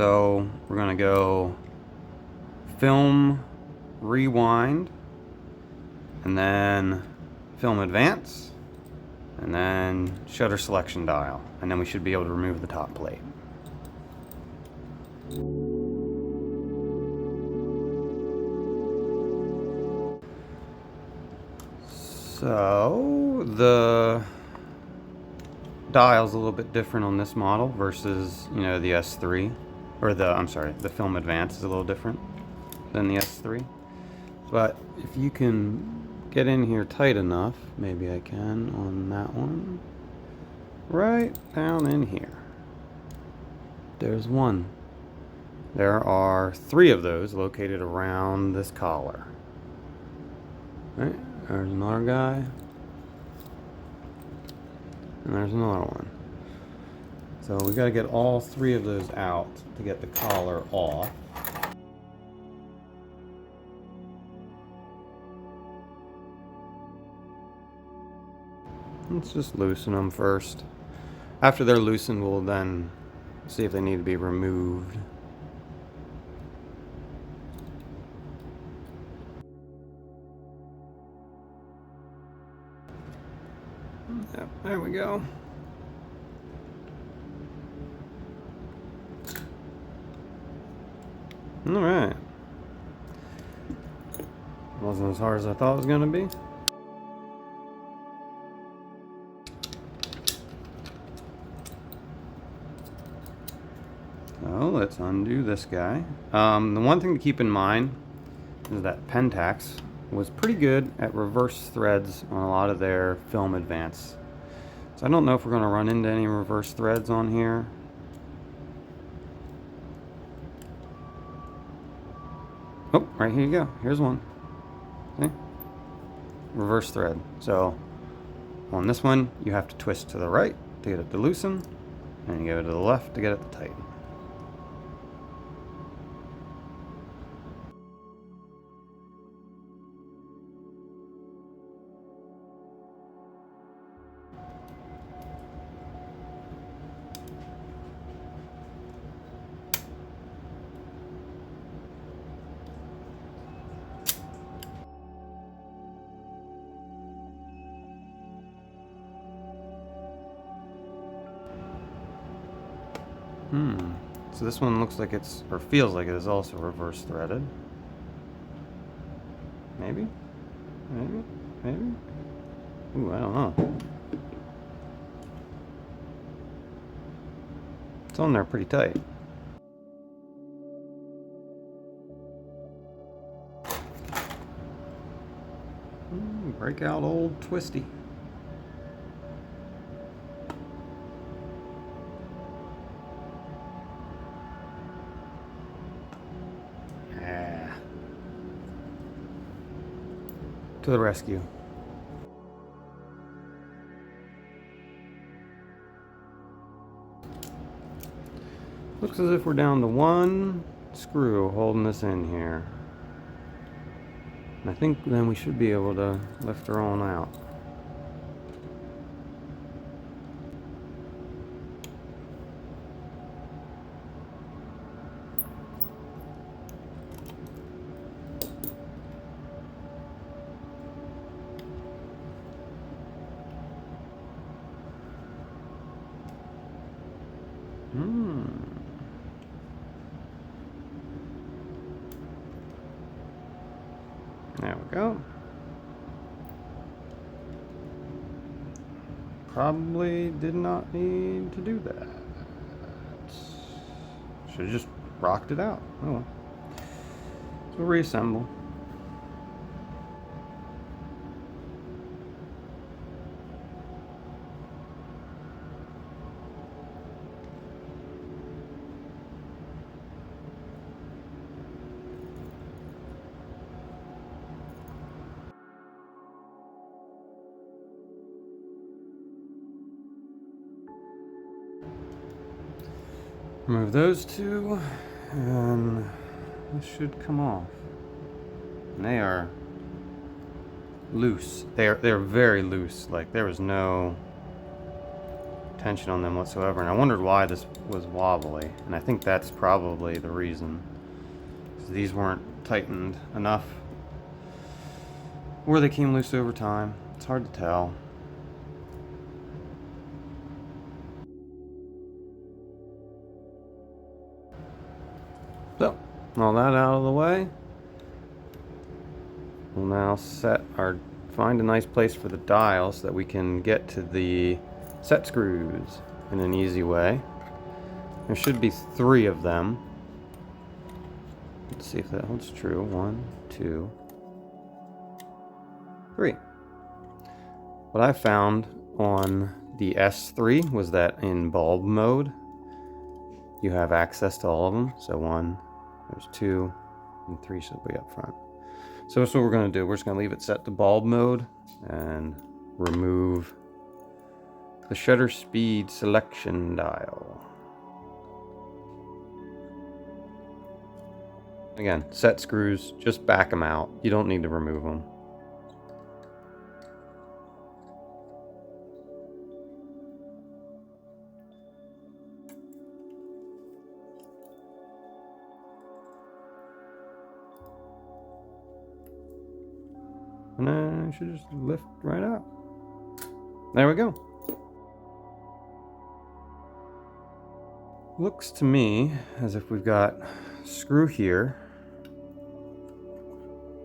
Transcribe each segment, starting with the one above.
So we're gonna go film rewind, and then film advance, and then shutter selection dial, and then we should be able to remove the top plate. So the dial's a little bit different on this model versus, the S3, or the film advance is a little different than the S3. But if you can get in here tight enough, maybe I can on that one, right down in here. There's one. There are 3 of those located around this collar. Right, there's another guy. And there's another one. So we got to get all 3 of those out to get the collar off. Let's just loosen them first. After they're loosened, we'll then see if they need to be removed. Yep, there we go. All right. Wasn't as hard as I thought it was going to be. So let's undo this guy. The one thing to keep in mind is that Pentax was pretty good at reverse threads on a lot of their film advance. So I don't know if we're going to run into any reverse threads on here. Oh, right here you go. Here's one. See? Reverse thread. So on this one, you have to twist to the right to get it to loosen, and you go to the left to get it to tighten. So this one looks like it's, or feels like it is also reverse threaded. Maybe? Maybe? Maybe? Ooh, I don't know. It's on there pretty tight. Break out old Twisty. To the rescue. Looks as if we're down to one screw holding this in here. And I think then we should be able to lift her on out. There we go. Probably did not need to do that. Should have just rocked it out. Oh well. So we'll reassemble. Remove those 2, and this should come off. And they are loose. They're very loose. Like there was no tension on them whatsoever, and I wondered why this was wobbly, and I think that's probably the reason. These weren't tightened enough, or they came loose over time. It's hard to tell. So, all that out of the way, we'll now find a nice place for the dial so that we can get to the set screws in an easy way. There should be 3 of them. Let's see if that holds true. 1, 2, 3. What I found on the S3 was that in bulb mode, you have access to all of them. So 1, there's 2, and 3 should be up front. So that's what we're going to do. We're just going to leave it set to bulb mode and remove the shutter speed selection dial. Again, set screws, just back them out. You don't need to remove them. And then it should just lift right out. There we go. Looks to me as if we've got a screw here.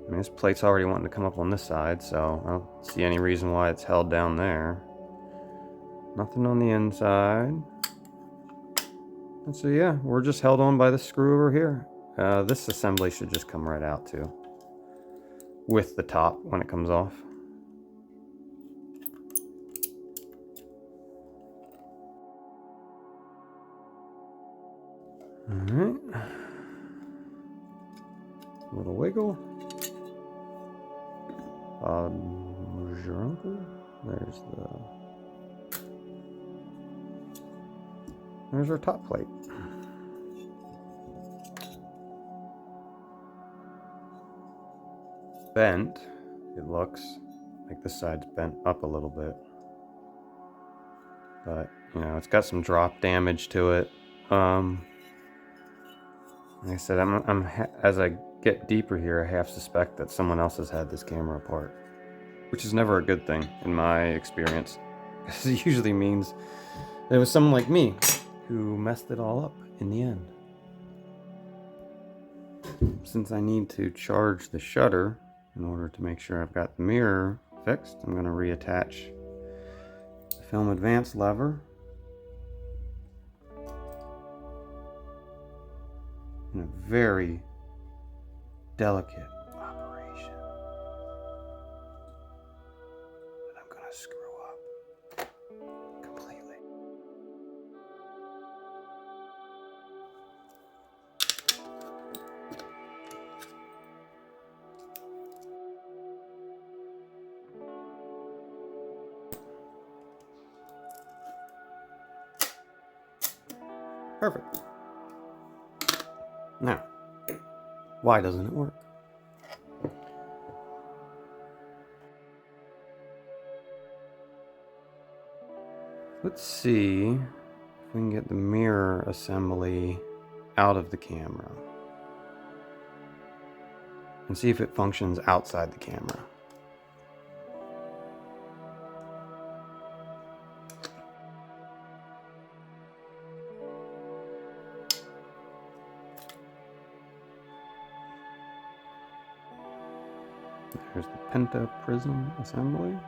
I mean, this plate's already wanting to come up on this side, so I don't see any reason why it's held down there. Nothing on the inside. And so yeah, we're just held on by the screw over here. This assembly should just come right out too, with the top when it comes off. Alright. A little wiggle. Your uncle? There's our top plate. Bent. It looks like this side's bent up a little bit, but you know, it's got some drop damage to it. Like I said, as I get deeper here, I half suspect that someone else has had this camera apart, which is never a good thing in my experience, because it usually means that it was someone like me who messed it all up in the end. Since I need to charge the shutter in order to make sure I've got the mirror fixed, I'm going to reattach the film advance lever. In a very delicate operation that I'm going to screw up completely. Perfect. Now, why doesn't it work? Let's see if we can get the mirror assembly out of the camera and see if it functions outside the camera. There's the Penta prism assembly.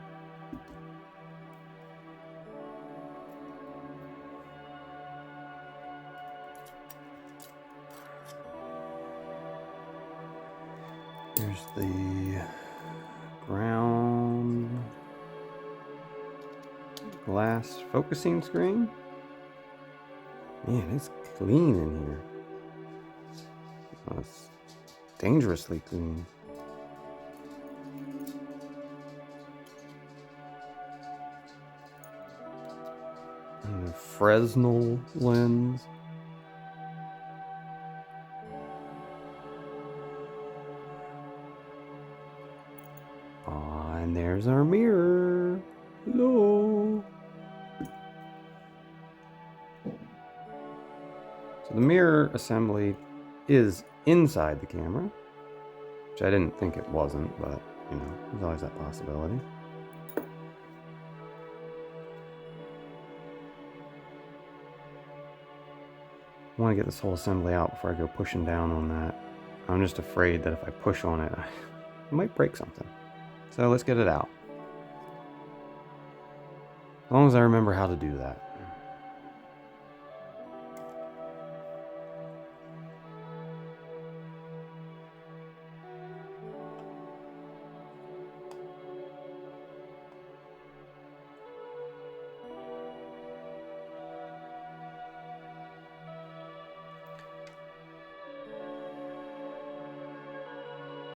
Here's the ground glass focusing screen. Man, it's clean in here. It's dangerously clean. And the Fresnel lens. And there's our mirror. Hello. The mirror assembly is inside the camera, which I didn't think it wasn't, but you know, there's always that possibility. I want to get this whole assembly out before I go pushing down on that. I'm just afraid that if I push on it, I might break something. So let's get it out. As long as I remember how to do that.